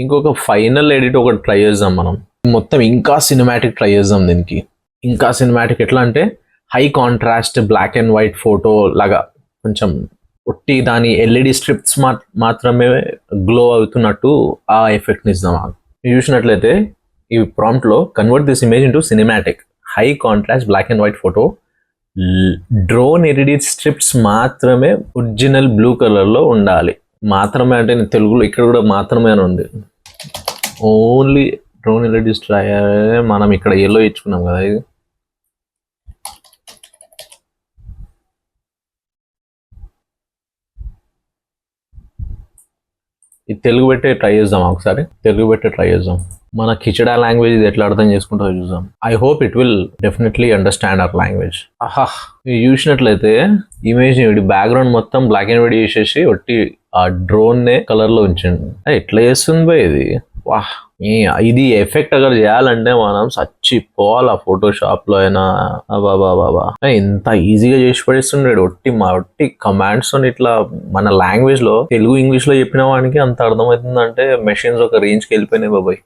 ఇంకొక final edit ఒకటి try చేద్దాం మనం. మొత్తం ఇంకా సినిమాటిక్ ట్రై చేద్దాం దీనికి. ఇంకా సినిమాటిక్ ఎట్లా అంటే high contrast black and white photo లాగా కొంచెం ఒట్టి దాని ఎల్ఈడి స్ట్రిప్స్ మాత్రమే గ్లో అవుతున్నట్టు ఆ ఎఫెక్ట్ని ఇద్దాం. మీరు చూసినట్లయితే ఈ ప్రాంప్ట్లో convert this image into cinematic high contrast black and white photo, drone LED strips మాత్రమే ఒరిజినల్ బ్లూ కలర్లో ఉండాలి. మాత్రమే అంటే నేను తెలుగులో ఇక్కడ కూడా మాత్రమే అని ఉంది. ఓన్లీ డ్రోన్ ఎల్ఈడి మనం ఇక్కడ ఎల్లో ఇచ్చుకున్నాం కదా. ఇది తెలుగు పెట్టే ట్రై చేద్దాం ఒకసారి. తెలుగు పెట్టే ట్రై చేద్దాం. మన కిచడా లాంగ్వేజ్ ఇది ఎట్లా అర్థం చేసుకుంటారో చూద్దాం. I hope it will definitely understand our language. ఆహా, మీరు చూసినట్లయితే ఇమేజ్ బ్యాక్గ్రౌండ్ మొత్తం బ్లాక్ అండ్ వైట్ చేసేసి ఒట్టి ఆ డ్రోన్ నే కలర్ లో ఉంచండి. ఎట్లా చేస్తుంది బా ఇది? వాహ్, ఇది ఎఫెక్ట్ అక్కడ చేయాలంటే మనం చచ్చిపోవాలి. ఆ ఫోటోషాప్ లో అయినా బాబా ఎంత ఈజీగా చేసి పడేస్తుండేడు. ఒట్టి కమాండ్స్ ఇట్లా మన లాంగ్వేజ్ లో తెలుగు ఇంగ్లీష్ లో చెప్పిన వానికి అంత అర్థమవుతుందంటే మెషిన్స్ ఒక రేంజ్కి వెళ్ళిపోయినాయి బాబాయ్.